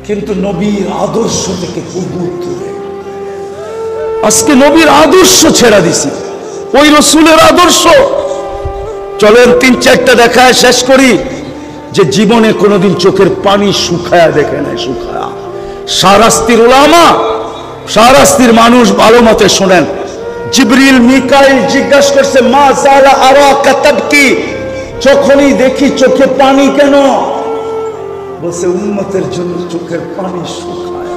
কিন্তু নবীর আদর্শ থেকে বহুত দূরে। আজকে নবীর আদর্শ ছেড়ে দিছি, ওই রসুলের আদর্শ। চলেন 3-4টা দেখায় শেষ করি। যে জীবনে কোনোদিন চোখের পানি শুকায়া দেখে নাই, শুকায়া। শাহরাস্তির উলামা, শাহরাস্তির মানুষ ভালো মতে শোনেন। জিবরিল মিকাইল জিজ্ঞাসা করছে, মা জালা আরাকা তাবকি, যখনই দেখি চোখে পানি কেন? বলছে উম্মতের জন্য চোখের পানি শুকায়।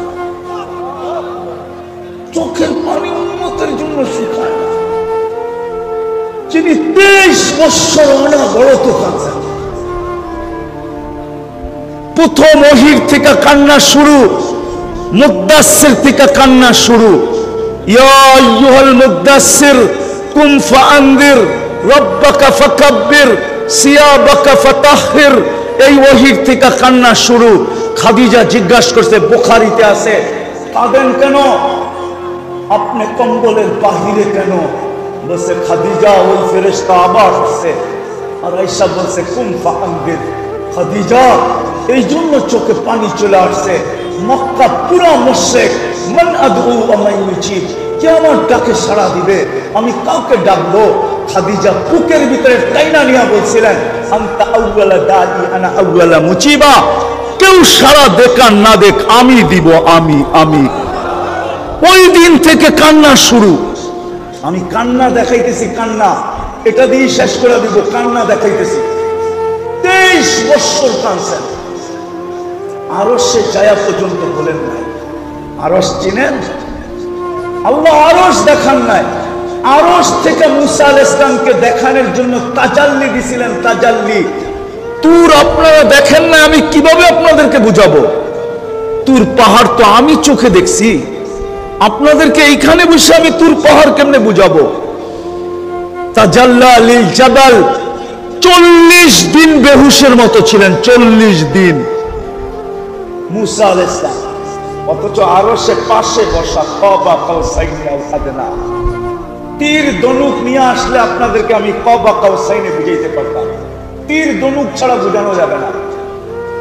চোখের পানি উম্মতের জন্য শুকায়। যিনি 23 বছর অনবরত কাঁদছেন, প্রথম ওহীর থেকে কান্না শুরু, মুদ্দাসসির থেকে কান্না শুরু। ইয়া আইয়ুহাল মুদ্দাসসির কুম ফাআনদির রাব্বাকা ফাকাব্বির সিয়াবাকা ফাতাহহির, এই ওহীর থেকে কান্না শুরু। খাদিজা জিজ্ঞাসা করছে, বুখারীতে আছে, কাঁদেন কেন? আপনি কম্বলের বাহিরে কেন? বলছে খাদিজা, ওই ফেরেশতা আবার আসছে আর আয়েশা বলছে কুম ফাআনদির। খাদিজা, এই জন্য চোখে পানি চলে আসছে। মক্কা পুরা মুশরিক, মান আদউ ওয়া মান ইউজিব, কে আমার ডাকে সাড়া দিবে, আমি কাউকে ডাকবো? খাদিজা বুকের ভিতরে টাইনা নিয়ে বলছিলেন, আনতা আউয়ালা দাই আনা আউয়ালা মুজিবা, কেউ সাড়া দেখ আর না দেখ আমি দিব, আমি। ওই দিন থেকে কান্না শুরু। আমি কান্না দেখাইতেছি, কান্না এটা দিয়ে শেষ করে দিব। কান্না দেখাইতেছি, 23 বছর কাঁদছেন। আরশে যায়া পর্যন্ত বলেন নাই। আরশ চিনেন? আল্লাহ আরশ দেখান নাই। আরশ থেকে মুসা আলাইহিস সালামকে দেখানোর জন্য তাজাল্লি দিছিলেন, তাজাল্লি। তুর আপনারা দেখেন না, আমি কিভাবে আপনাদেরকে বুঝাবো? তুর পাহাড় তো আমি চোখে দেখছি, আপনাদেরকে এইখানে বসে আমি তুর পাহাড় কেমনে বুঝাবো? তাজাল্লা লিল জাবাল, 40 দিন বেহুশের মতো ছিলেন, 40 দিন মুসা আলাইহিস সালাম। অথচ আরশে পাশে বসা, কবা কাউসাইনি আও আদনা। তীর ধনুক নিয়ে আসলে আপনাদেরকে আমি কবা কাউসাইনি বুঝাইতে পারতাম। তীর ধনুক ছাড়া বোঝানো যাবে না।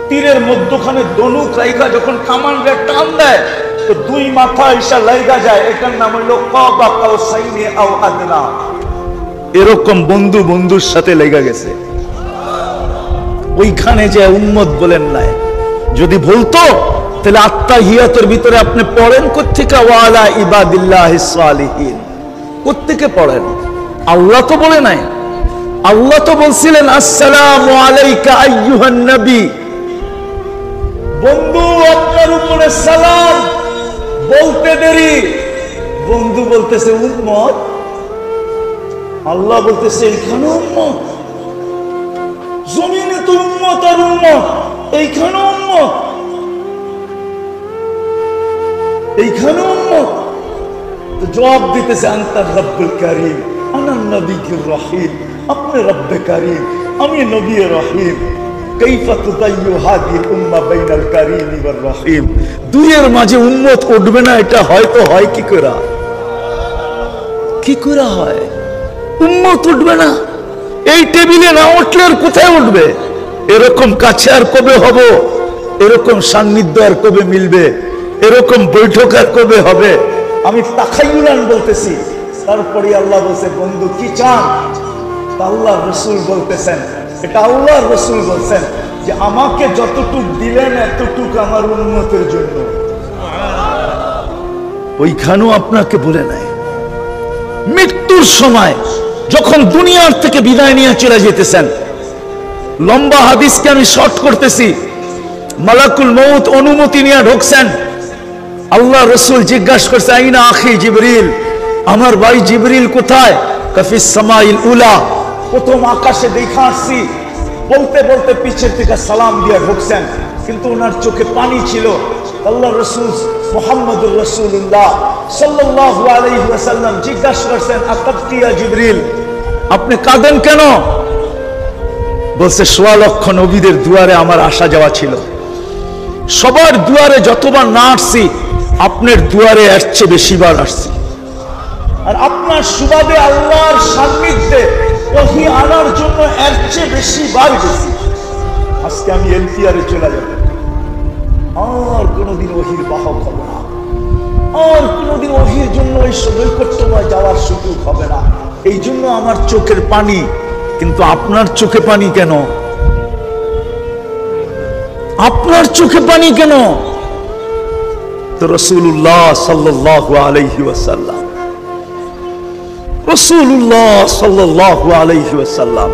তীরের মধ্যখানে ধনুক রাইখা যখন কামান রে টান দেয় তো দুই মাথা ঈশা লাইগা যায়, এটার নাম হইল কবা কাউসাইনি আও আদনা। এরকম বন্ধু বন্ধুর সাথে লেগে গেছে। ওইখানে যে উম্মত বলেন নাই, যদি বলতো তাহলে আত্তাহিয়াতের ভিতরে আপনি পড়েন কোত্থেকে, ওয়ালা ইবাদিল্লাহিস সালিহিন, কোত্থেকে পড়েন? আল্লাহ তো বলে নাই। আল্লাহ তো বলছিলেন আসসালামু আলাইকা আইয়ুহান নবী, বন্ধু আপনার উপরে সালাম। বলতে দেরি, বন্ধু বলতেছে উম্মত, আল্লাহ বলতেছে এইখানে উম্মত। জমিনে তো উম্মত আর উম্মত, এইখানে উম্মত, এইখানে উম্মত। তো জবাব দিতেছে আনতার রব্বুল কারীম আনান নবিয়্যুর রহিম, আপনি রব্বে কারীম, আমি নবী রহিম। কাইফা তুদাইয়ু হাদিল উম্মাহ বাইনাল কারীম ওয়ার রহিম। দুইয়ের মাঝে উম্মত উঠবে না, এটা হয়তো হয় কি করে? কি করে হয়? উম্মত উঠবে না। এই টেবিলে না উঠলে আর কোথায় উঠবে? এরকম কাছে আর কবে হব? এরকম সান্নিধ্য আর কবে মিলবে? এরকম বৈঠক আর কবে হবে? আমি তাখায়ুলান বলতেছি। তারপরে আল্লাহ বলছে, বন্ধু কি চান? আল্লাহ রসুল বলতেছেন, এটা আল্লাহ রসুল বলছেন যে আমাকে যতটুক দিলেন এতটুক আমার উম্মতের জন্য। ওইখানেও আপনাকে বলে নাই। মৃত্যুর সময় যখন দুনিয়ার থেকে বিদায় নিয়ে চলে যেতেছেন, লম্বা হাদিসকে আমি শর্ট করতেছি, মালাকুল মউত অনুমতি নিয়ে ঢুকছেন। আল্লাহ রসুল জিজ্ঞাসা করছে, আইনা আখি জিবরিল, আমার ভাই জিবরিল কোথায়? কাফিস সামাইল উলা, প্রথম আকাশে দেখা আসছি। বলতে বলতে পিছের থেকে সালাম দিয়ে ঢুকছেন, কিন্তু ওনার চোখে পানি ছিল। আল্লাহ রসুল মুহাম্মদুর রাসূলুল্লাহ সাল্লাল্লাহু আলাইহি ওয়াসাল্লাম জিজ্ঞাসা করছেন, আতাবকি ইয়া জিবরিল, আপনি কাঁদেন কেন? বলছে, ১৬ লক্ষ নবীদের দুয়ারে আমার আসা যাওয়া ছিল, সবার দুয়ারে যতবার না আসছি আপনার দুয়ারে এর চেয়ে বেশিবার আসছি। আর আপনার সুবাদে আল্লাহর সান্নিধ্যে ওহী আনার জন্য এর চেয়ে বেশিবার গেছি। আজকে আমি এলপিআরে চলে যাব, আর কোনোদিন ওহির বাহক হবে না, আর কোনোদিন ওহির জন্য ওই নৈকট্যময় যাওয়ার সুযোগ হবে না। এই জন্য আমার চোখের পানি। কিন্তু আপনার চোখে পানি কেন? আপনার চোখে পানি কেন? তো রাসূলুল্লাহ সাল্লাল্লাহু আলাইহি ওয়াসাল্লাম, রাসূলুল্লাহ সাল্লাল্লাহু আলাইহি ওয়াসাল্লাম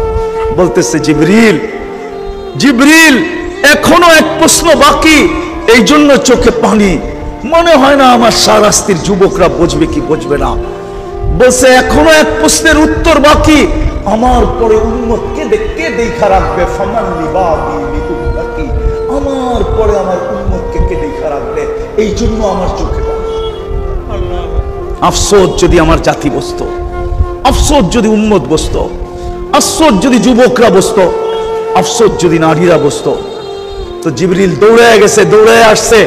বলতেছে, জিবরিল, জিবরিল এখনো এক প্রশ্ন বাকি, এই জন্য চোখে পানি। মনে হয় না আমার শাহরাস্তির যুবকরা বুঝবে কি বুঝবে না। বলছে এখনো এক প্রশ্নের উত্তর বাকি, আমার পরে উম্মত কে দেখা রাখবে? ফামান লিবাদি লিউম্মতি, আমার পরে আমার উম্মতকে কে দেখা রাখবে? এই জন্য আমার চোখে পানি। আফসোস যদি আমার জাতি বসতো, আফসোস যদি উম্মত বসতো, আফসোস যদি যুবকরা বসতো, আফসোস যদি নারীরা বসতো। তো জিবরিল দৌড়ে গেছে, দৌড়ে আসছে,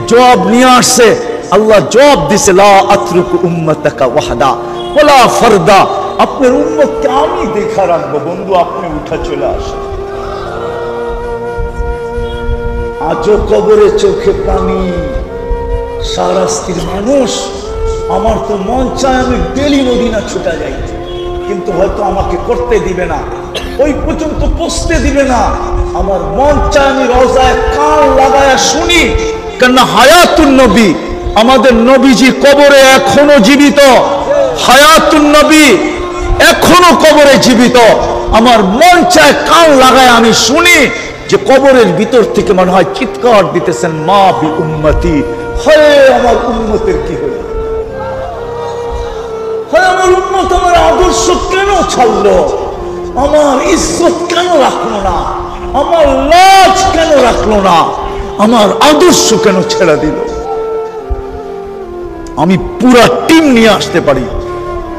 জবাব নিয়ে আসছে। আল্লাহ জবাব দিছে, লা আতরুকু উম্মাতাকা ওয়াহদা ওয়ালা ফারদা, আপনার উম্মতকে আমি দেখা রাখবো। বন্ধু, আপনি উঠা চলে আসেন। আজও কবরে চোখে পানি। শাহরাস্তির মানুষ, আমার তো মন চায় আমি ডেলি মদিনা ছুটা যাই, কিন্তু হয়তো আমাকে করতে দিবে না, ওই পর্যন্ত পৌঁছতে দিবে না। আমার মন চায় আমি রওজায় কান লাগায়া শুনি, কেননা হায়াতুন নবী, আমাদের নবীজি কবরে এখনো জীবিত। হায়াতুন নবী এখনো কবরে জীবিত। আমার মন চায় কান লাগায় আমি শুনি যে কবরের ভিতর থেকে মনে হয় চিৎকার দিতেছেন, মা বি উম্মতি, হয় আমার উম্মতের কি হলো? হয় আমার উম্মত আমার আদর্শ কেন ছাড়লো? আমার ইজ্জত কেন রাখলো না? আমার লাজ কেন রাখলো না? আমার আদর্শ কেন ছেড়ে দিল? আমি পুরা টিম নিয়ে আসতে পারি।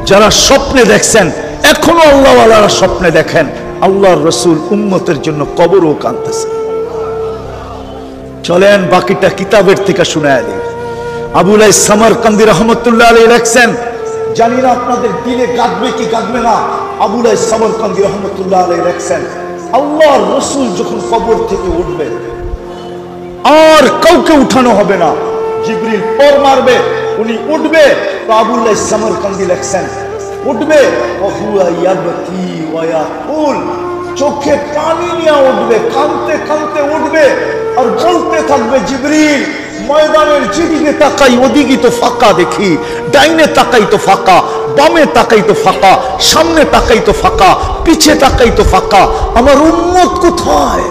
যারা স্বপ্নে দেখছেন, এখনো আল্লাহওয়ালারা স্বপ্নে দেখেন আল্লাহর রাসূল উম্মতের জন্য কবরও কাঁদতেছে। চলেন বাকিটা কিতাবের থেকে শুনায়া দিই। আবুল আইস সামারকান্দি রহমতুল্লাহ আলাইহি লেখছেন, জানি না আপনাদের দিলে কাঁদবে কি কাঁদবে না। আবুল আইস সামারকান্দি রহমতুল্লাহ আলাইহি লেখছেন, আল্লাহর রাসূল যখন কবর থেকে উঠবে আর কাউকে উঠানো হবে না, জিবরিল পর মারবে, উনি উঠবে। তো আবুল আইস সামারকান্দি লেখছেন, উঠবে ওহুয়া ইয়াবকি ওয়া ইয়াকুল, চোখে পানি নিয়ে উঠবে, কাঁদতে কাঁদতে উঠবে আর বলতে থাকবে, জিবরিল ময়দানের যেদিকে তাকাই ওদিকে তো ফাঁকা দেখি, ডাইনে তাকাই তো ফাঁকা, বামে তাকাই তো ফাঁকা, সামনে তাকাই তো ফাঁকা, পিছে তাকাই তো ফাঁকা, আমার উম্মত কোথায়?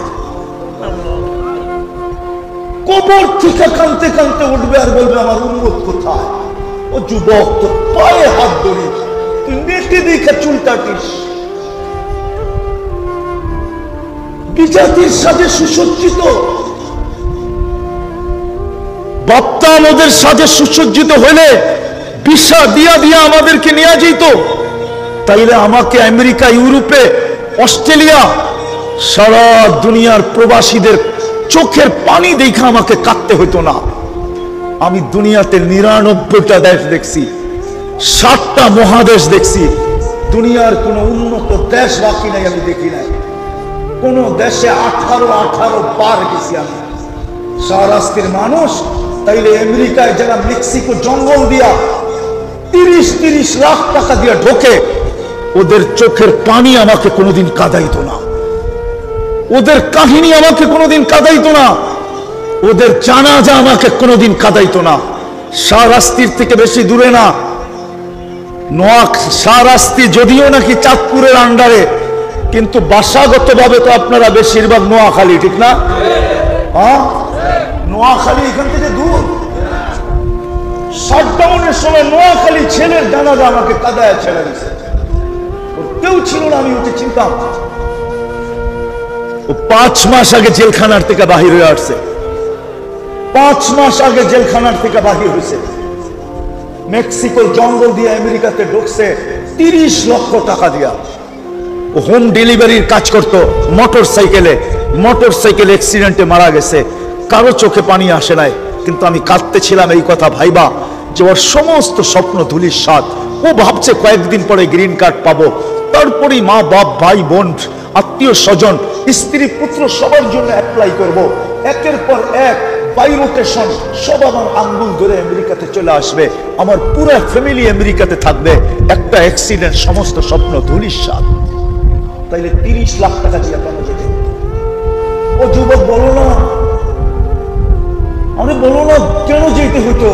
কবর থেকে কাঁদতে কাঁদতে উঠবে আর বলবে, আমার উম্মত কোথায়? ও যুবক, তো পায়ে হাত ধরি, তুই নেটে দেখে চুলটাটিস। বিজাতির সাথে সুসজ্জিত বাপ্তা আমাদের সাথে সুসজ্জিত হইলে ভিসা দিয়া দিয়া আমাদেরকে নিয়ে যেত, তাইলে আমাকে আমেরিকা, ইউরোপে, অস্ট্রেলিয়া, সারা দুনিয়ার প্রবাসীদের চোখের পানি দেখে আমাকে কাঁদতে হইতো না। আমি দুনিয়াতে 99টা দেশ দেখছি, 7টা মহাদেশ দেখছি, দুনিয়ার কোন উন্নত দেশ বাকি নাই আমি দেখি নাই। কোন দেশে 18 বার গেছি আমি। শাহরাস্তির মানুষ, তাইলে আমেরিকায় যারা মেক্সিকো জঙ্গল দিয়া 30 লাখ টাকা দিয়া ঢোকে, ওদের চোখের পানি আমাকে কোনোদিন কাঁদাইতো না, ওদের কাহিনী আমাকে কোনোদিন কাঁদাইতো না, ওদের জানাজা আমাকে কোনোদিন কাঁদাইতো না। শাহরাস্তির থেকে বেশি দূরে না, শাহরাস্তি যদিও নাকি চাঁদপুরের আন্ডারে, কিন্তু বাসাগত ভাবে তো আপনারা বেশিরভাগ নোয়াখালী, ঠিক না? হ্যাঁ, নোয়াখালী এখান থেকে দূর। শাটডাউনের সময় নোয়াখালী ছেলের জানাজা আমাকে কাদায় ছেড়ে দিয়েছে, কেউ ছিল না, আমি ওকে চিনতাম। ও 5 মাস আগে জেলখানার থেকে বাহির হয়ে আসছে, 5 মাস আগে জেলখানার থেকে বাহির হয়েছে। মেক্সিকোর জঙ্গল দিয়ে আমেরিকাতে ঢুকছে 30 লক্ষ টাকা দিয়া। ও হোম ডেলিভারির কাজ করতো, মোটর সাইকেল অ্যাক্সিডেন্টে মারা গেছে। কারো চোখে পানি আসে নাই, কিন্তু আমি কাঁদতেছিলাম এই কথা ভাইবা যে ওর সমস্ত স্বপ্ন ধুলিস্যাৎ। ও ভাবছে কয়েকদিন পরে গ্রিন কার্ড পাবো, তারপরেই মা বাপ ভাই বোন আত্মীয় স্বজন স্ত্রী পুত্র সবার জন্য অ্যাপ্লাই করব। একের পর এক পাইরোটেশন সব আমার আঙ্গুল ধরে আমেরিকাতে চলে আসবে, আমার পুরো ফ্যামিলি আমেরিকাতে থাকবে, একটা অ্যাক্সিডেন্ট সমস্ত স্বপ্ন ধূলিসাৎ। তাইলে 30 লাখ টাকা দিয়ে কেন যেতে? ও যুবক বলো না, আমি বলো না কেন যেতে হতো?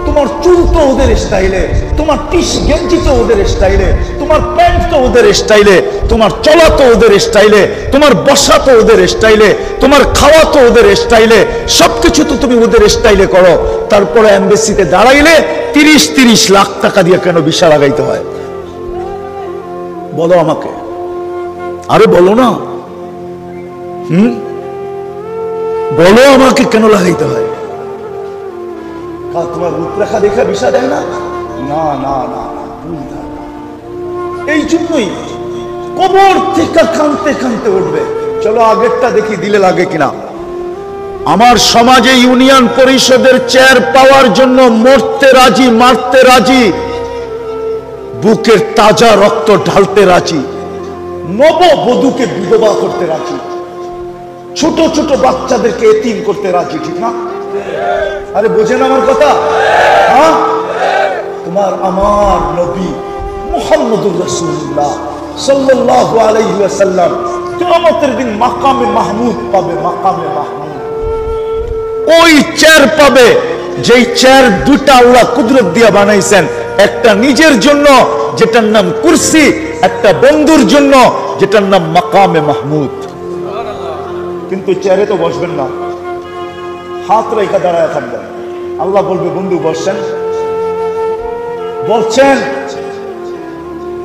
তোমার চুল তো ওদের স্টাইলে, তোমার টিস গেঞ্জি তো ওদের স্টাইলে, তোমার প্যান্ট তো ওদের স্টাইলে, তোমার চলা তো ওদের স্টাইলে, তোমার বসা তো ওদের স্টাইলে, তোমার খাওয়া তো ওদের স্টাইলে, সবকিছু তো তুমি ওদের স্টাইলে করো। তারপরে এমবেসিতে দাঁড়াইলে 30 লাখ টাকা দিয়ে কেন ভিসা লাগাইতে হয়? বলো আমাকে, আরে বলো না, বলো আমাকে কেন লাগাইতে হয়? তোমার রূপরেখা দেখে ভিসা দেয় না? না না না, এই জন্যই কবর থেকে কাঁদতে কাঁদতে উঠবে। চলো আগেরটা দেখি দিলে লাগে কিনা। আমার সমাজে ইউনিয়ন পরিষদের চেয়ার পাওয়ার জন্য মরতে রাজি, মারতে রাজি, বুকের তাজা রক্ত ঢালতে রাজি, নববধূকে বিধবা করতে রাজি, ছোট ছোট বাচ্চাদেরকে এতিম করতে রাজি, ঠিক না? আরে বোঝেন আমার কথা? হ্যাঁ, তোমার আমার নবী মুহাম্মদুর রাসূলুল্লাহ সাল্লাল্লাহু আলাইহি ওয়াসাল্লাম কিয়ামতের দিন মাকামে মাহমুদ পাবে, মাকামে মাহমুদ। ওই চেয়ার পাবে যেই চেয়ার দুটা আল্লাহ কুদরত দিয়ে বানাইছেন, একটা নিজের জন্য যেটার নাম কুরসি, একটা বন্ধুর জন্য যেটার নাম মাকামে মাহমুদ। কিন্তু চেয়ারে তো বসবেন না, হাত রেখা দাঁড়ায় থাকবেন। আল্লাহ বলবে বন্ধু বসছেন, বলছেন,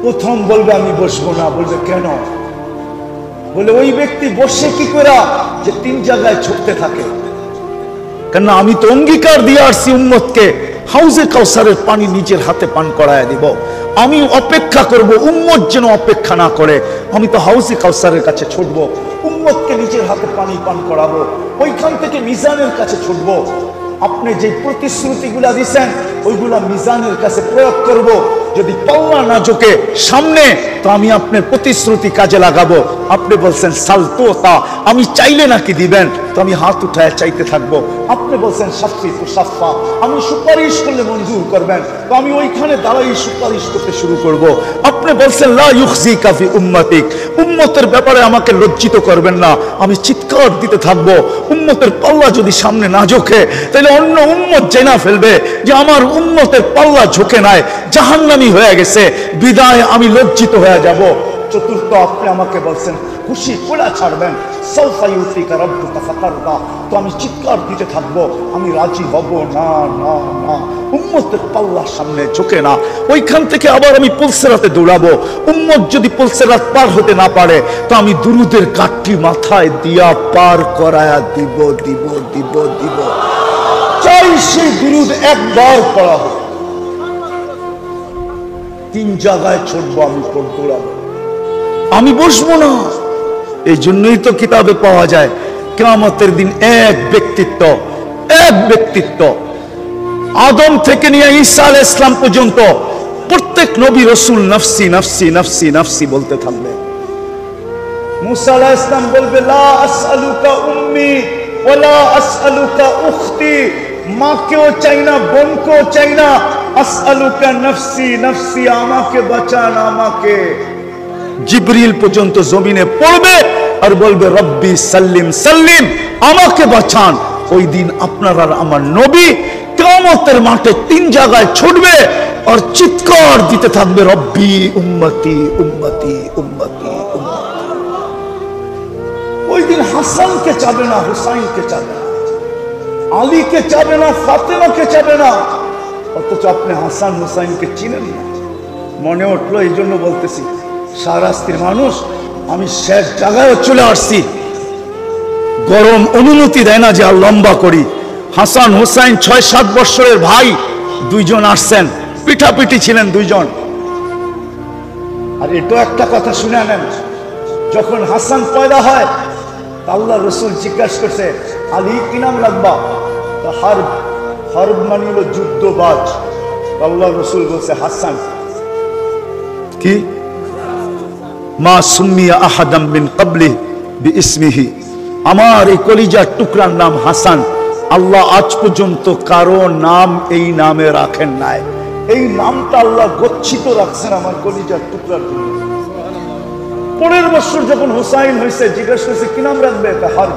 প্রথম বলবে আমি বসবো না। বলবে কেন? বলে ওই ব্যক্তি বসে কি করে যে 3 জায়গায় ছুটতে থাকে? কেন আমি তো অঙ্গীকার দিয়ে আসছি উম্মতকে হাউজে কাউসারের পানি নিজের হাতে পান করায় দিব। আমি অপেক্ষা করব উম্মত যেন অপেক্ষা না করে। আমি তো হাউজে কাউসারের কাছে ছুটবো, উম্মতকে নিজের হাতে পানি পান করাবো, ওইখান থেকে মিজানের কাছে ছুটবো। আপনি যে প্রতিশ্রুতিগুলা দিচ্ছেন ওইগুলা মিজানের কাছে প্রয়োগ করব। যদি পাল্লা না ঝোঁকে সামনে, তো আমি আপনার প্রতিশ্রুতি কাজে লাগাবো। আপনি বলছেন সালতোতা, আমি চাইলে নাকি দিবেন, তো আমি হাত উঠায় চাইতে থাকবো। আপনি বলছেন সাফি তুসাফা, আমি সুপারিশ করলে মঞ্জুর করবেন, তো আমি ওইখানে দাঁড়াই সুপারিশ করতে শুরু করব। আপনি বলছেন লা ইউখজিকা ফি উম্মতিক, উম্মতের ব্যাপারে আমাকে লজ্জিত করবেন না, আমি চিৎকার দিতে থাকবো। উম্মতের পাল্লা যদি সামনে না ঝোঁকে, তাহলে অন্য উম্মত জেনা ফেলবে যে আমার উম্মতের পাল্লা ঝোঁকে নাই, জাহান্নামী হয়ে গেছে, বিদায় আমি লজ্জিত হয়ে যাব। চতুর্থ, আপনি আমাকে বলছেন খুশি কোলা ছাড়বেন, সাউফা ইউতিকা রাব্বুকা ফাতারদা, তো আমি চিৎকার দিতে থাকবো, আমি রাজি হব না না না। উম্মতের পাল্লার সামনে ঝোঁকে না, ওইখান থেকে আবার আমি পুলসেরাতে দৌড়াবো। উম্মত যদি পুলসেরাত পার হতে না পারে, তো আমি দুরুদের কাঠটি মাথায় দিয়া পার করায়া দিব দিব দিব দিব। চাই সেই দুরুদ একবার পড়া হোক। 3 জায়গায় ছুটবো, আমি দৌড়াবো, আমি বসবো না। এই জন্যই তো কিতাবে পাওয়া যায় কিয়ামতের দিন এক ব্যক্তিত্ব আদম থেকে নিয়ে ঈসা আলাইহিস সালাম পর্যন্ত প্রত্যেক নবী রাসূল নফসি নফসি নফসি নফসি বলতে থাকবে। মুসা আলাইহিস সালাম বলবে লা আসআলুকা উম্মি ওয়ালা আসআলুকা উখতি, মাকেও চাই না, বোনকেও চাই না, আসআলুকা নফসি নফসি, আমাকে বাঁচান আমাকে। জিবরিল পর্যন্ত জমিনে পড়বে আর বলবে রব্বি সাল্লিম সাল্লিম, আমাকে বাঁচান। ওই দিন আপনার আর আমার নবী কিয়ামতের মাঠে 3 জায়গায় ছুটবে আর চিৎকার দিতে থাকবে রব্বি উম্মতি উম্মতি উম্মতি উম্মতি। ওই দিন হাসানকে চাবে না, হুসাইনকে চাবে না, আলীকে চাবে না, ফাতেমাকে চাবে না, অথচ আপনি হাসান হুসাইনকে চিনেন না। মনে উঠলো, এই জন্য বলতেছি, শাহরাস্তির মানুষ, আমি শেষ জায়গায় চলে আসছি, গরম অনুমতি দেয় না যে আর লম্বা করি। হাসান হুসাইন 6-7 বছরের ভাই, 2 জন আসছেন, পিঠাপিঠি ছিলেন 2 জন। আর এটাও একটা কথা শুনে নেন, যখন হাসান পয়দা হয়, আল্লাহ রসুল জিজ্ঞাসা করছে আলী কি নাম রাখবা? হারব মানে হলো যুদ্ধবাজ। আল্লাহ রসুল বলছে হাসান। কি মা সুম্মিয়া আহাদাম মিন ক্বাবলি বিইসমিহি, আমার এই কলিজার টুকরার নাম হাসান, আল্লাহ আজ পর্যন্ত কারো নাম এই নামে রাখেন নাই। এই নামটা আল্লাহ গচ্ছিত রাখছেন আমার কলিজার টুকরার জন্য। 15 বছর যখন হুসাইন হয়েছে, জিজ্ঞাসা করছে কি নাম রাখবে? হার,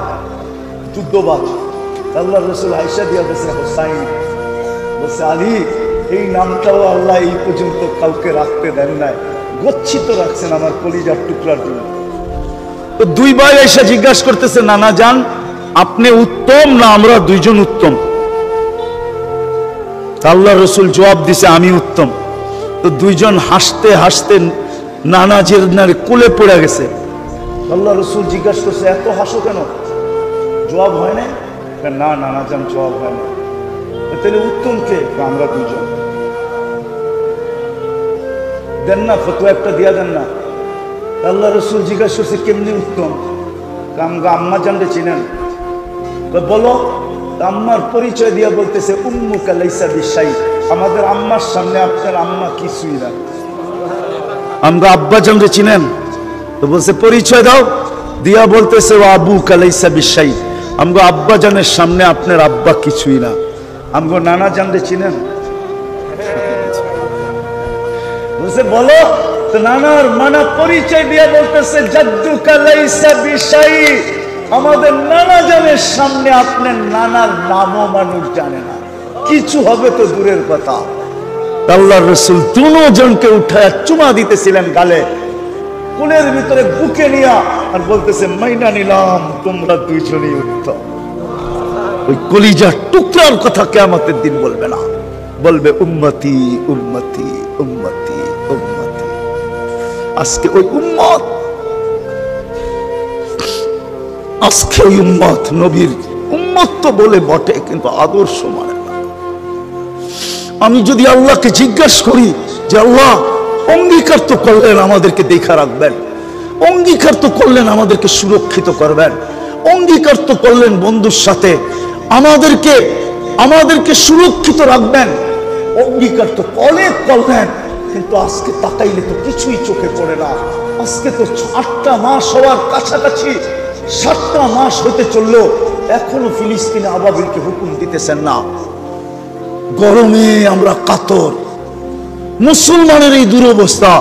যুদ্ধবাজ। আল্লাহ রসুল আয়েশা দিয়া বলছে হুসাইন। বলছে আলী, এই নামটাও আল্লাহ এই পর্যন্ত কাউকে রাখতে দেন নাই, গচ্ছিত রাখছেন আমার কলিজার টুকরার জন্য। তো দুই ভাই এসে জিজ্ঞাসা করতেছে, নানা জান আপনি উত্তম না আমরা দুইজন উত্তম? আল্লাহ রসুল জবাব দিছে আমি উত্তম। তো দুইজন হাসতে হাসতে নানাজির কোলে পড়ে গেছে। আল্লাহ রসুল জিজ্ঞাসা করছে এত হাসো কেন? জবাব হয় না? না নানা জান জবাব হয় না। তাহলে উত্তম কে? আমরা দুইজন। দেন না ফতোয়া একটা দিয়া দেন না। আল্লাহ রসুল জিজ্ঞাসা করছে কেমনি উত্তম? আমগা আম্মা জানতে চিনেন? বলো। আম্মার পরিচয় দিয়া বলতেছে উম্মুকা লাইসা বিশাই, আমাদের আম্মার সামনে আপনার আম্মা কিছুই না। আমরা আব্বা জানতে চিনেন? তো বলছে পরিচয় দাও। দিয়া বলতেছে ও আবুকা লাইসা বিশাই, আমগো আব্বা জানের সামনে আপনার আব্বা কিছুই না। আমগো নানা জানতে চিনেন? বলছে বলো। তো নানার মানা পরিচয় দিয়া বলতেছে জাদ্দুকা লাইসা বিশাই, আমাদের নানা জানের সামনে আপনার নানার নামও মানুষ জানে না, কিছু হবে তো দূরের কথা। আল্লাহর রাসূল দুজনকে উঠায় চুমা দিতেছিলেন গালে, কোলের ভিতরে বুকে নিয়া, আর বলতেছে মাইনা নিলাম তোমরা দুইজনই উত্তম। ওই কলিজার টুকরার কথা কিয়ামতের দিন বলবে না, বলবে উম্মতি উম্মতি উম্মতি উম্মতি। আজকে ওই উম্মত, আজকে ওই উম্মত নবীর উম্মত তো বলে বটে, কিন্তু আদর্শ মানে না। আমি যদি আল্লাহকে জিজ্ঞাসা করি যে আল্লাহ অঙ্গীকার তো করলেন আমাদেরকে দেখা রাখবেন, অঙ্গীকার তো করলেন আমাদেরকে সুরক্ষিত করবেন, অঙ্গীকার তো করলেন বন্ধুর সাথে আমাদেরকে সুরক্ষিত রাখবেন, অঙ্গীকার তো অনেক করলেন, কিন্তু আজকে তাকাইলে তো কিছুই চোখে পড়ে না। আজকে তো 8টা মাস হওয়ার কাছাকাছি, 7টা মাস হতে চললো, এখনো ফিলিস্তিনে আবাবিলকে হুকুম দিতেছেন না। গরমে আমরা কাতর, মুসলমানের এই দুরবস্থা,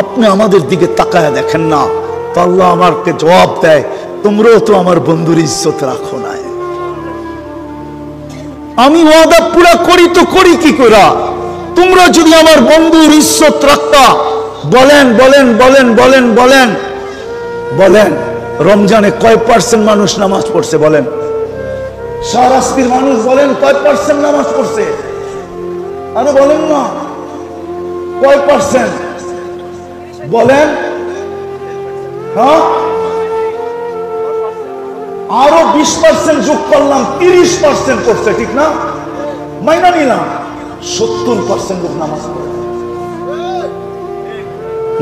আপনি আমাদের দিকে তাকায় দেখেন না। তো আল্লাহ আমাকে জবাব দেয় তোমরাও তো আমার বন্ধুর ইজ্জত রাখো না। আমি ওয়াদা পুরা করি তো করি কি করে? তোমরা যদি আমার বন্ধুর ইজ্জত রাখতা, বলেন বলেন বলেন বলেন বলেন বলেন রমজানে কয় পার্সেন্ট মানুষ নামাজ পড়ছে? বলেন শাহরাস্তির মানুষ বলেন কয় পার্সেন্ট নামাজ পড়ছে? আরে বলেন না কয় পার্সেন্ট বলেন। হ্যাঁ, আরো 20% যোগ করলাম, 30% করছে, ঠিক না? মাইনা নিলাম 70% লোক নামাজ পড়ে।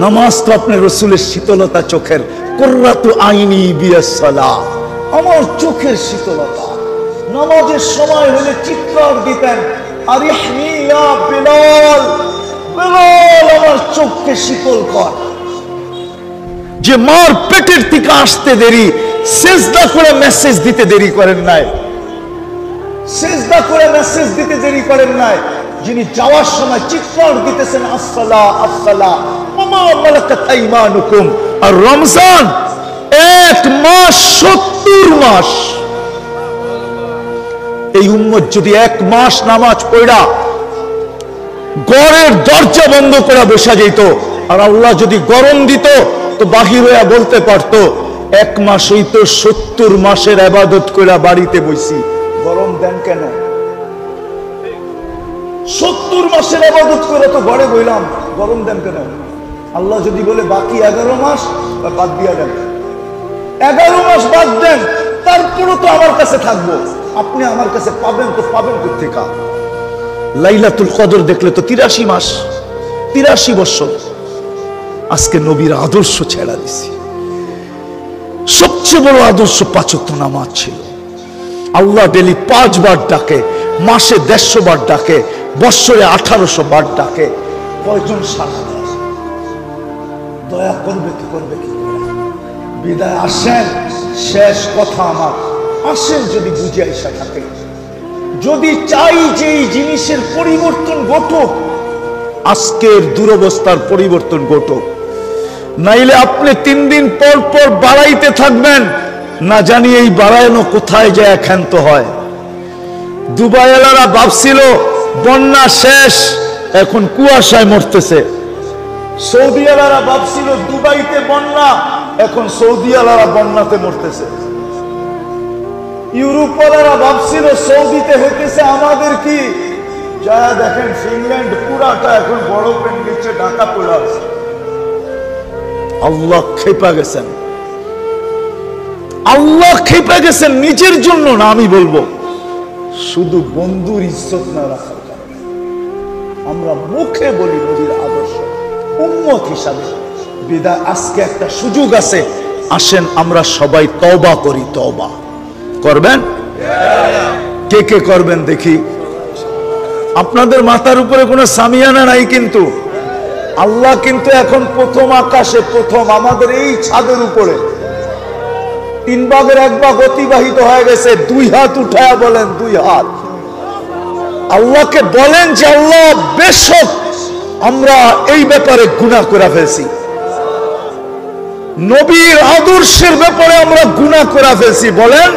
নামাজ তো আপনার রসুলের শীতলতা, চোখের কুররাতু আইনি বিয়াসসালাহ, আমার চোখের শীতলতা। নামাজের সময় হলে চিৎকার দিতেন আরিহনি ইয়া বিলাল, বিলাল আমার চোখকে শীতল কর। যে মার পেটের থেকে আসতে দেরি, সেজদা করে মেসেজ দিতে দেরি করেন নাই, সেজদা করে মেসেজ দিতে দেরি করেন নাই, যিনি যাওয়ার সময় চিৎকার দিতেছেন আসসালা আসসালা ওমা মালাকাত আইমানুকুম। আর রমজান 1 মাস 70 মাস, এই উম্মত যদি 1 মাস নামাজ পড়া ঘরের দরজা বন্ধ করে বসা যেত, আর আল্লাহ যদি গরম দিত তো বাহির হইয়া বলতে পারতো 1 মাস হইতো 70 মাসের ইবাদত কইরা বাড়িতে বইছি, গরম দেন কেন? 70 মাসের ইবাদত করে তো ঘরে বইলাম, গরম দেন কেন? আল্লাহ যদি বলে বাকি 11 মাস বাদ দিয়া দেন, 11 মাস বাদ দেন, তারপরও তো আমার কাছে থাকবো, আপনি আমার কাছে পাবেন তো পাবেন কোথেকে? লাইলাতুল কদর দেখলে তো 83 মাস, 83 বছর। আজকে নবীর আদর্শ ছেড়া দিছি। সবচেয়ে বড় আদর্শ 5 ওয়াক্ত নামাজ ছিল। আল্লাহ ডেলি 5 বার ডাকে, মাসে 150 বার ডাকে, বৎসরে 1800 বার ডাকে। কয়জন সারা দেয়? দয়া করবে কি করবে কি? বিদায় আসেন, শেষ কথা আমার, আসেন যদি বুঝে আইসা থাকে, যদি চাই যে এই জিনিসের পরিবর্তন ঘটুক, আজকের দুরবস্থার পরিবর্তন ঘটুক, নাইলে আপনি 3 দিন পর পর বাড়াইতে থাকবেন, না জানি এই বাড়ানো কোথায় যায় ক্ষান্ত হয়। দুবাইওয়ালারা ভাবছিল বন্যা শেষ, এখন কুয়াশায় মরতেছে। সৌদিওয়ালারা ভাবছিল দুবাইতে বন্যা, এখন সৌদিওয়ালারা বন্যাতে মরতেছে। ইউরোপওয়ালারা ভাবছিল সৌদিতে হইতেছে, আমাদের কি? যা দেখেন ফিনল্যান্ড পুরাটা এখন বরফের নিচে ঢাকা পড়ে আছে। আল্লাহ খেপা গেছেন, আল্লাহ খেপা গেছেন নিজের জন্য না, আমি বলবো শুধু বন্ধুর ইজ্জত না রাখার কারণে। আমরা মুখে বলি নবীর আদর্শ উম্মত হিসাবে, বিদায় আজকে একটা সুযোগ আছে, আসেন আমরা সবাই তওবা করি। তওবা করবেন? কে কে করবেন দেখি? আপনাদের মাথার উপরে কোনো সামিয়ানা নাই, কিন্তু আল্লাহ কিন্তু এখন প্রথম আকাশে, প্রথম আমাদের এই ছাদের উপরে 3 ভাগের 1 ভাগ অতিবাহিত হয়ে গেছে। 2 হাত উঠায়া বলেন, 2 হাত আল্লাহকে বলেন যে আল্লাহ বেশক আমরা এই ব্যাপারে গুনাহ করে ফেলছি, নবীর আদর্শের ব্যাপারে আমরা গুনাহ করে ফেলছি। বলেন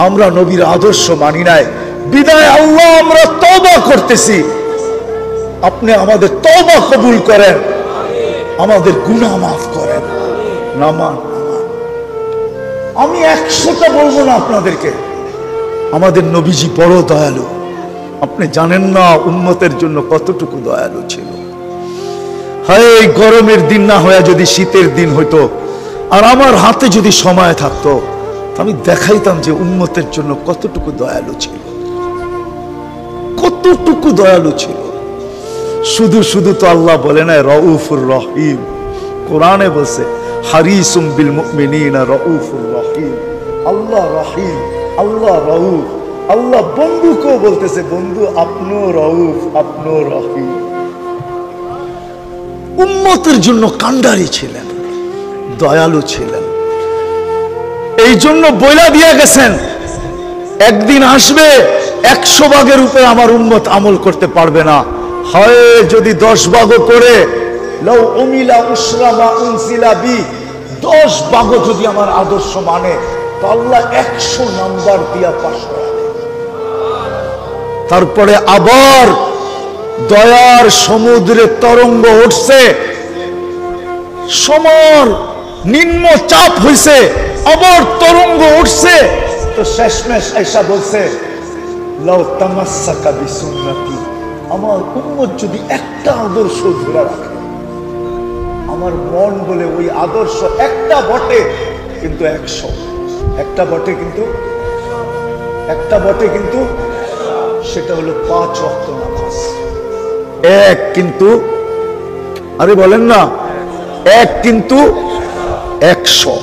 আমরা নবীর আদর্শ মানি নাই, বিদায় আল্লাহ আমরা তওবা করতেছি। আপনি আমাদের তওবা কবুল করেন, আমাদের গুনাহ মাফ করেন। নামান আমি 100টা বলবো না আপনাদেরকে, আমাদের নবীজি বড় দয়ালু। আপনি জানেন না উম্মতের জন্য কতটুকু দয়ালু ছিল। হায়, এই গরমের দিন না হয়ে যদি শীতের দিন হইতো, আর আমার হাতে যদি সময় থাকতো, আমি দেখাইতাম যে উম্মতের জন্য কতটুকু দয়ালু ছিল, কতটুকু দয়ালু ছিল। শুধু শুধু তো আল্লাহ বলে না রউফুর রহিম, কোরআনে বলছে হারিসুম বিল মুমিনিনা রউফুর রহিম। আল্লাহ রহিম, আল্লাহ রউফ। আল্লাহ বন্ধুকেও বলতেছে বন্ধু আপনিও রউফ, আপনিও রহিম। উম্মতের জন্য কান্ডারি ছিলেন, দয়ালু ছিলেন। এই জন্য বইলা দিয়ে গেছেন একদিন আসবে 100 ভাগের উপরে আমার উম্মত আমল করতে পারবে না। হয় যদি 10 ভাগও করে, লাউ উমিলা উসরা মা উনসিলা বি, 10 ভাগও যদি আমার আদর্শ মানে, তো আল্লাহ 100 নাম্বার দিয়া পাশ করে। তারপরে আবার দয়ার সমুদ্রে তরঙ্গ উঠছে, সমর নিম্ন চাপ হইছে, আবার তরঙ্গ উঠছে, তো শেষমেশ এসা বলছে লাউ তামাসসাকা বিসুন্নতি, আমার উম্মত যদি একটা আদর্শ ধরে রাখে, আমার মন বলে ওই আদর্শ একটা বটে কিন্তু 100, একটা বটে কিন্তু, একটা বটে কিন্তু, সেটা হলো 5 ওয়াক্ত নামাজ। এক কিন্তু, আরে বলেন না, এক কিন্তু 100।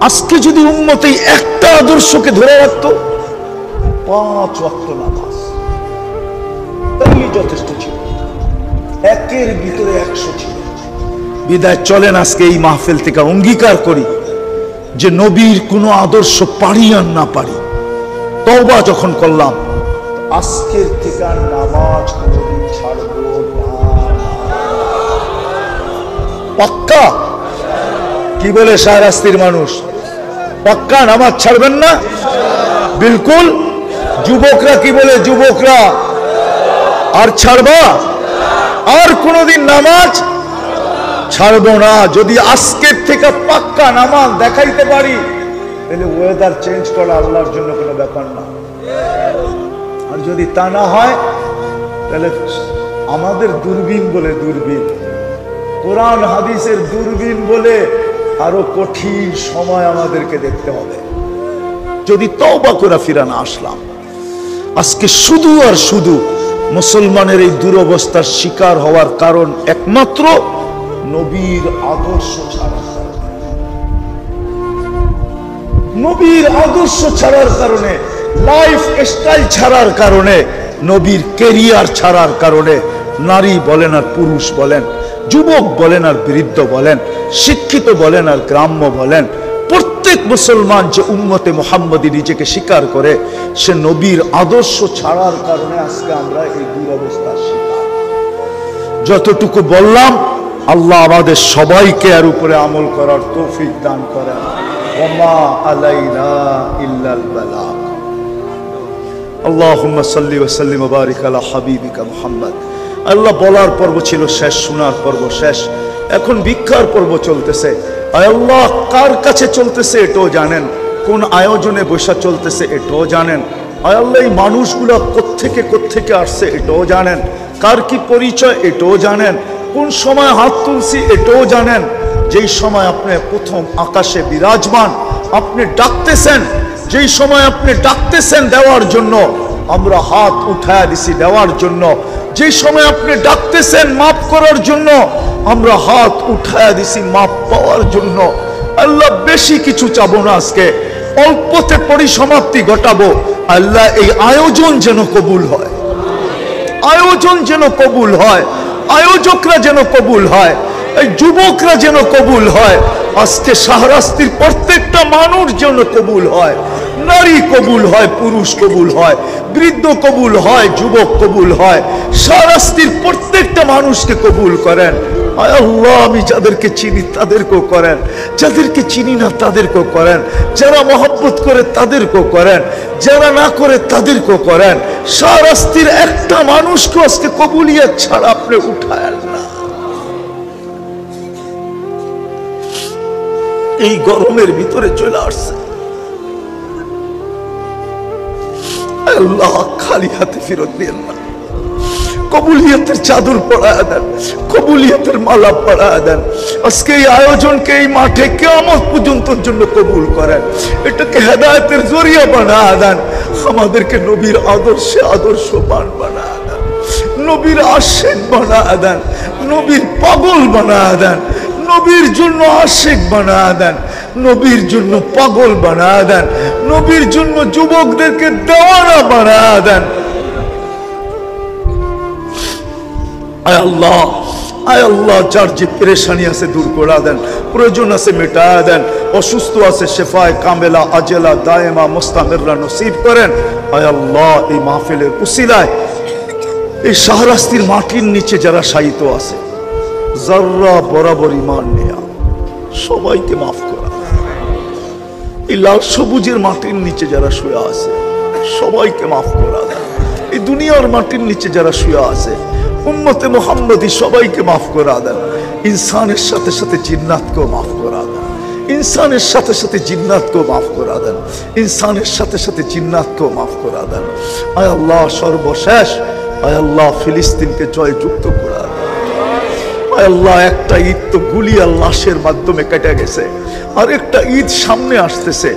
আজকে যদি উম্মত এই একটা আদর্শকে ধরে রাখতো, 5 ওয়াক্ত নামাজ, তাহলে যথেষ্ট ছিল। একের ভিতরে 100 ছিল। বিদায় চলেন আজকে এই মাহফিল থেকে অঙ্গীকার করি যে নবীর কোনো আদর্শ পারি আর না পারি, তওবা যখন করলাম, আজকের থেকে নামাজ কোনদিন ছাড়বো না। পাক্কা? কি বলে শাহরাস্তির মানুষ? পাক্কা নামাজ ছাড়বেন না? বিলকুল। যুবকরা কি বলে? যুবকরা আর ছাড়বা? আর কোনদিন নামাজ ছাড়বো না। যদি আজকের থেকে পাক্কা নামাজ দেখাইতে পারি, তাহলে ওয়েদার চেঞ্জ করা আল্লাহর জন্য কোনো ব্যাপার না। আর যদি তা না হয়, তাহলে আমাদের দূরবীন বলে, দূরবীন কোরআন হাদিসের দূরবীন বলে আরো কঠিন সময় আমাদেরকে দেখতে হবে, যদি তওবা করে ফিরে না আসলাম। আজকে শুধু আর শুধু মুসলমানের এই দুরবস্থার শিকার হওয়ার কারণ একমাত্র নবীর আদর্শ ছাড়ার কারণে। নবীর আদর্শ ছাড়ার কারণে, লাইফ স্টাইল ছাড়ার কারণে, নবীর কেরিয়ার ছাড়ার কারণে, নারী বলেন আর পুরুষ বলেন, যুবক বলেন আর বৃদ্ধ বলেন, শিক্ষিত বলেন আর গ্রাম্য বলেন, প্রত্যেক মুসলমান যে উম্মতে মুহাম্মদী নিজেকে স্বীকার করে, সে নবীর আদর্শ ছাড়ার কারণে আজকে আমরা এই দুরবস্থার শিকার। যতটুকু বললাম, আল্লাহ আমাদের সবাইকে এর উপরে আমল করার তৌফিক দান করেন। ওমা আলাইনা ইল্লাল বালাগ। আল্লাহুম্মা সাল্লি ওয়া সাল্লিম ওয়া বারিক আলা হাবিবিকা মুহাম্মদ। আল্লাহ বলার পর্ব ছিল শেষ, শোনার পর্ব শেষ, এখন ভিক্ষার পর্ব চলতেছে। আয় আল্লাহ, কার কাছে চলতেছে এটাও জানেন, কোন আয়োজনে বসা চলতেছে এটাও জানেন। আয় আল্লাহ, এই মানুষগুলা কোত্থেকে আসছে এটাও জানেন, কার কি পরিচয় এটাও জানেন, কোন সময় হাত তুলছি এটাও জানেন। যেই সময় আপনি প্রথম আকাশে বিরাজমান, আপনি ডাকতেছেন, যেই সময় আপনি ডাকতেছেন দেওয়ার জন্য, আমরা হাত উঠায় দিছি দেওয়ার জন্য। যেই সময় আপনি ডাকতেছেন মাফ করার জন্য, আমরা হাত উঠায় দিছি মাফ পাওয়ার জন্য। আল্লাহ, বেশি কিছু চাবো না, আজকে অল্পতে পরিসমাপ্তি ঘটাবো। আল্লাহ, এই আয়োজন যেন কবুল হয়, আয়োজন যেন কবুল হয়, আয়োজকরা যেন কবুল হয়, এই যুবকরা যেন কবুল হয়। আজকে শাহরাস্তির প্রত্যেকটা মানুষ যেন কবুল হয়, নারী কবুল হয়, পুরুষ কবুল হয়, বৃদ্ধ কবুল হয়, যুবক কবুল হয়। শাহরাস্তির প্রত্যেকটা মানুষকে কবুল করেন। আয় আল্লাহ, আমি যাদেরকে চিনি তাদেরকেও করেন, যাদেরকে চিনি না তাদেরকেও করেন, যারা মহব্বত করে তাদেরকেও করেন, যারা না করে তাদেরকেও করেন। শাহরাস্তির একটা মানুষকে আজকে কবুলিয়ত ছাড়া আপনি উঠায়েন না। এই গরমের ভিতরে চলে আসছে আল্লাহ, খালি হাতে ফেরত দিয়েন না। কবুলিয়তের চাদর পড়ায় দেন, কবুলিয়তের মালা পড়ায় দেন। আজকে এই আয়োজনকে এই মাঠে কিয়ামত পর্যন্ত জন্য কবুল করেন, এটাকে হেদায়েতের জরিয়া বানায় দেন। আমাদেরকে নবীর আদর্শে আদর্শবান বানায় দেন, নবীর আশিক বানায় দেন, নবীর পাগল বানায় দেন, নবীর জন্য আশিক বানায় দেন, নবীর জন্য পাগল বানায় দেন, নবীর জন্য যুবকদেরকে দেওয়ানা বানায় দেন। আয় আল্লাহ, আয় আল্লাহ, যার যে পেরেশানি আছে দূর করে দেন, প্রয়োজন আছে মেটায় দেন, অসুস্থ আছে শেফায়ে কামেলা আজেলা দায়েমা মুস্তামিররা নসিব করেন। আয় আল্লাহ, এই মাহফিলের উসিলায় এই শাহরাস্তির মাটির নিচে যারা শায়িত আছে, যারা বরাবর ঈমান নিয়া সবাইকে মাফ করা। এই লাল সবুজের মাটির নিচে যারা শুয়ে আছে সবাইকে মাফ করা দেন। এই দুনিয়ার মাটির নিচে যারা শুয়ে আছে উম্মতে মুহাম্মদী সবাইকে মাফ করা দেন। ইনসানের সাথে সাথে জিন্নাতকেও মাফ করা দেন, ইনসানের সাথে সাথে জিন্নাতকেও মাফ করা দেন, ইনসানের সাথে সাথে জিন্নাতকেও মাফ করা দেন। আয় আল্লাহ, সর্বশেষ আয় আল্লাহ, ফিলিস্তিনকে জয়যুক্ত করা দেন। আয় আল্লাহ, একটা ঈদ তো গুলি আর লাশের মাধ্যমে কেটে গেছে, আর একটা ঈদ সামনে আসতেছে।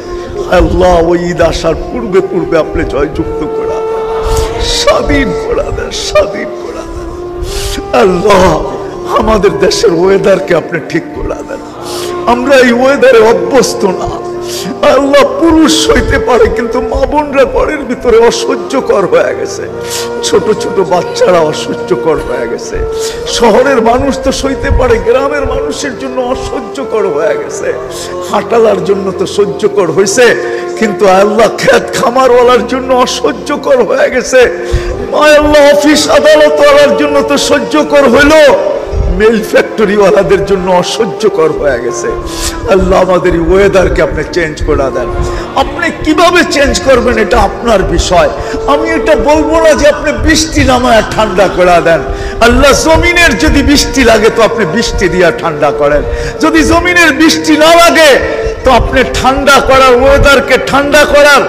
আল্লাহ, ওই ঈদ আসার পূর্বে পূর্বে আপনি জয়যুক্ত করা দেন, স্বাধীন করা দেন, স্বাধীন করা দেন। আল্লাহ, আমাদের দেশের ওয়েদারকে আপনি ঠিক করে দেন। আমরা এই ওয়েদারে অভ্যস্ত না। আল্লাহ, পুরুষ সইতে পারে, কিন্তু মা বোনরা ঘরের ভিতরে অসহ্যকর হয়ে গেছে, ছোট ছোট বাচ্চারা অসহ্যকর হয়ে গেছে। শহরের মানুষ তো সইতে পারে, গ্রামের মানুষের জন্য অসহ্যকর হয়ে গেছে। হাঁটালার জন্য তো সহ্যকর হয়েছে, কিন্তু আল্লাহ খেত খামারওয়ালার জন্য অসহ্যকর হয়ে গেছে। আল্লাহ, অফিস আদালতওয়ালার জন্য তো সহ্যকর হইলো, মিল ফ্যাক্টরিওয়ালাদের জন্য অসহ্যকর হয়ে গেছে। আল্লাহ, আমাদের এই ওয়েদারকে আপনি চেঞ্জ করে দেন। আপনি কিভাবে চেঞ্জ করবেন এটা আপনার বিষয়, আমি এটা বলবো না যে আপনি বৃষ্টি নামায় ঠান্ডা করে দেন। আল্লাহ, জমিনের যদি বৃষ্টি লাগে তো আপনি বৃষ্টি দিয়ে ঠান্ডা করেন, যদি জমিনের বৃষ্টি না লাগে তো আপনি ঠান্ডা করার, ওয়েদারকে ঠান্ডা করার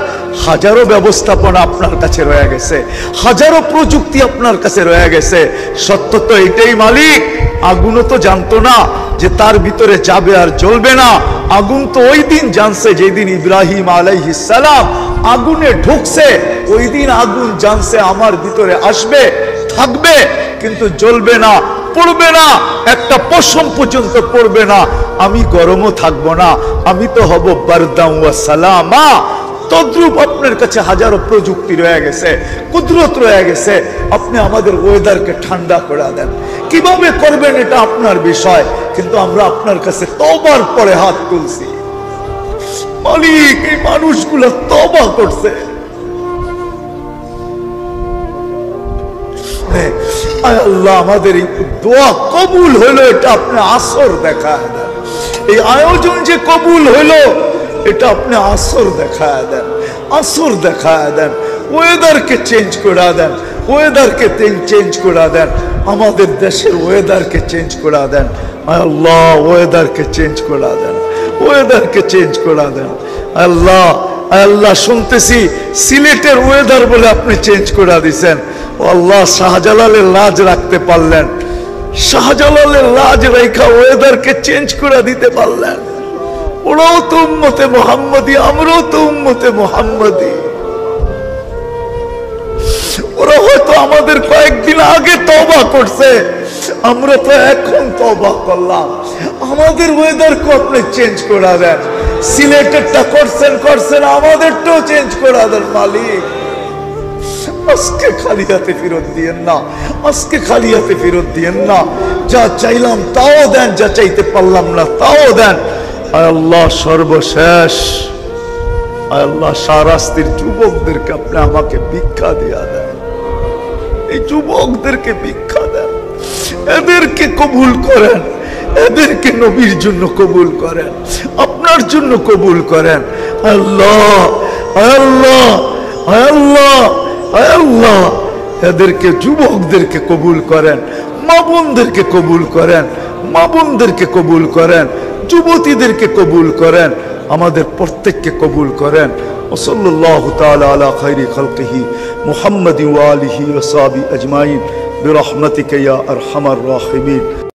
হাজারো ব্যবস্থাপনা আপনার কাছে রয়ে গেছে, হাজারো প্রযুক্তি আপনার কাছে রয়ে গেছে। সত্য তো এটাই মালিক, আগুনও তো জানতো না যে তার ভিতরে যাবে আর জ্বলবে না। আগুন তো ওই দিন জানছে যেই দিন ইব্রাহিম আলাইহিস সালাম আগুনে ঢুকছে, ওই দিন আগুন জানছে আমার ভিতরে আসবে, থাকবে, কিন্তু জ্বলবে না, পড়বে না, একটা পশম পর্যন্ত পড়বে না। আমি গরমও থাকবো না, আমি তো হব বারদাম ওয়া সালামা। তদ্রূপ আপনার কাছে হাজারো প্রযুক্তি রয়ে গেছে, কুদরত রয়ে গেছে। আপনি আমাদের ওয়েদারকে ঠান্ডা করে দেন। কিভাবে করবেন এটা আপনার বিষয়, কিন্তু আমরা আপনার কাছে তওবার পরে হাত তুলছি। মালিক এই মানুষগুলো তওবা করছে। আয় আল্লাহ আমাদের এই দোয়া কবুল হইলো, এটা আপনি আসর দেখায় দেন। এই আয়োজন যে কবুল হইলো এটা আপনি আসর দেখায় দেন, আসর দেখায় দেন। ওয়েদারকে চেঞ্জ করে দেন, ওয়েদারকে চেঞ্জ করে দেন, আমাদের দেশের ওয়েদারকে চেঞ্জ করে দেন। আয় আল্লাহ ওয়েদারকে চেঞ্জ করে দেন, ওয়েদারকে চেঞ্জ করে দেন। আল্লাহ আল্লাহ শুনতেছি সিলেটের ওয়েদার বলে আপনি চেঞ্জ করে দিছেন। ও আল্লাহ শাহজালালের লাজ রাখতে পারলেন, শাহজালালের লাজ রেখা ওয়েদারকে চেঞ্জ করে দিতে পারলেন। ওরাও তো উম্মতে মুহাম্মদী, আমরাও তো উম্মতে মুহাম্মদী। ওরা হয়তো আমাদের কয়েকদিন আগে তওবা করছে, আমরা তো এখন তওবা করলাম। আমাদের ওয়েদারকে আপনি চেঞ্জ করে দেন। সিলেটেরটা করছেন, আমাদেরটাও চেঞ্জ করে দেন মালিক। আজকে খালি হাতে ফেরত দিয়েন না, আজকে খালি হাতে ফেরত দিয়েন না। যা চাইলাম তাও দেন, যা চাইতে পারলাম না তাও দেন। আয় আল্লাহ সর্বশেষ আয় আল্লাহ শাহরাস্তির যুবকদেরকে আপনি আমাকে ভিক্ষা দিয়া দেন, এই যুবকদেরকে ভিক্ষা দেন, এদেরকে কবুল করেন, এদেরকে নবীর জন্য কবুল করেন, আপনার জন্য কবুল করেন। আল্লাহ আল্লাহ আল্লাহ আল্লাহ এদেরকে যুবকদেরকে কবুল করেন, মা বোনদেরকে কবুল করেন, মা বোনদেরকে কবুল করেন, যুবতীদেরকে কবুল করেন, আমাদের প্রত্যেককে কবুল করেন। ওয়াসাল্লাল্লাহু তাআলা আলা খায়রি খালকিহি মুহাম্মাদি ওয়া আলিহি ওয়া সাহবিহি আজমাইন বিরহমাতিকা ইয়া আরহামার রাহিমিন।